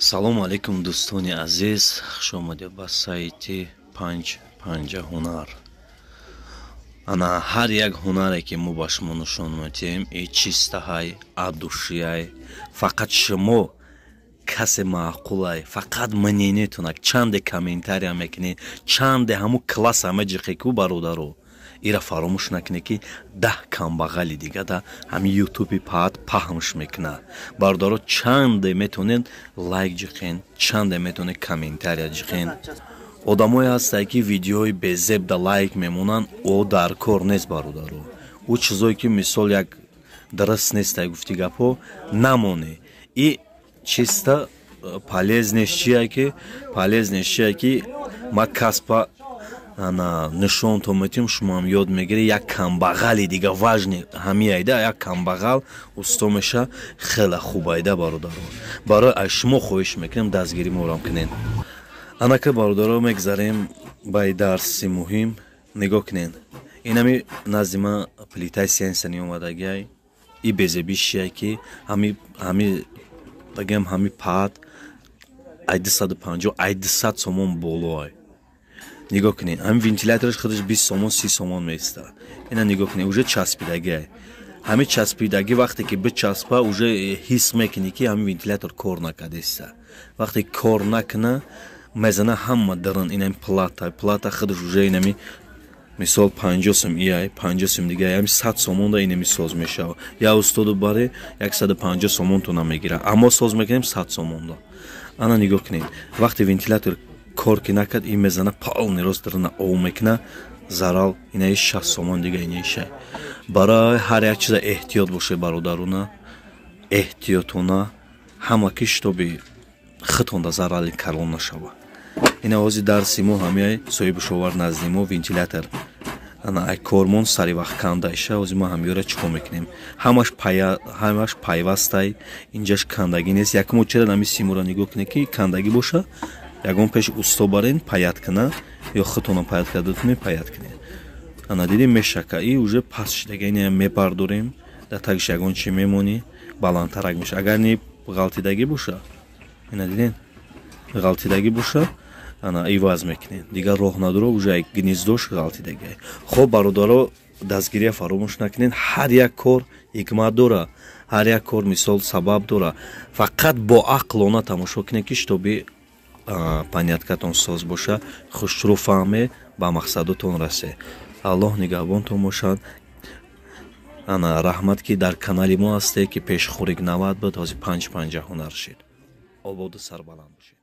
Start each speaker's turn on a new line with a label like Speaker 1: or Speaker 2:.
Speaker 1: салому алейкум дӯстони азиз, хушомадед ба сайти панҷа ҳунар. ана ҳар як ҳунаре ки мо ба шумо нишон медиҳем чистаҳай адушияй фақат шумо касе маъқулай фақат маненетунак чанде комментария мекунед чанде ҳаму класс ҳама ҷиқеку бародаро ира фаромӯш накунед ки 10 камбағали дига да ҳами ютуби паҳат паҳмш мекуна. Бародаро чанде метонед лайк ҷиқен, чанде метонед комментария ҷиқен. одамое ҳастанд ки видеои безеб да лайк мемонанд, о дар кор нест бародаро. ӯ чизое ки мисол як дараст нестай гуфти гапҳо намоне. И чиста полезнеш чия ки ма каспа нишон то метим шумо ҳам ёд мегиред як камбағали дига важне ҳами айда як камбағал усто меша хела хуб айда бародаро. барои аз шумо хоҳиш мекунем дастгирӣ морам кунед. анака бародаро мегзарем ба дарси муҳим. нигоҳ кунед, инами назди ма плитаи сенсани омадагиай и безебишия ки ҳами багем ҳами паат ай 250 ай 200 сомон болоай. нигоҳ кунед, ҳами вентилятораш худаш 20 сомон 30 сомон меиста. ина нигоҳ кунед, уже часпидагиай. ҳами часпидаги вақте ки бичаспа уже ҳис мекунӣ ки ҳами вентилятор кор накардеста. вақте кор накуна мезана ҳама даран инами плата худаш уже инами мисол 50 сом иай 50 сом дига ҳами 100 сомон да инами соз мешава. я устоду баре 150 сомон то намегира, аммо соз мекунем 100 сомон да. ана нигоҳ кунед, вақте вентилятор кор ки накард ин мезана полный рост дарана ов мекуна зарал инаи 60 сомон дига инешай. барои ҳар як чиза эҳтиёт бошед бародарона, эҳтиётона ҳама ки шитоби хитонда зарали калон нашава. ина ҳозир дарси мо ҳамаи соҳибушовар назди мо вентилятор ана ай кормон сари вақт канда иша ҳозир мо ҳамёра чикор мекунем. ҳамаш пайвастай инҷаш кандаги нест. якмо чера нами симура нигоҳ кунед ки кандаги боша ягон пеш усто барен паят куна ё хитона паят кардатуне паят кунед. ана дидем мешака и уже пас шидаga ина мебардорем да тагиш ягон чи мемони баландтарак меша. агар не ғалтидаги боша ина дидем ғалтидаги боша ана иваз мекунед. дигар роҳ надоро уже ай гнездош ғалтидаги. хоб бародаро дастгирия фаромӯш накунед. ҳар як кор ҳикмат дора, ҳар як кор мисол сабаб дора. фақат бо ақлона тамошо кунед ки шитоби паняткатон соз боша хушрӯ фаҳме ба мақсадотон расе. аллоҳ нигаҳбонтон бошад. ана раҳмат ки дар канали мо ҳастед ки пешхӯрик 90 буд ҳозир 5 ҳунар шид. ободу сарбаланд бошед.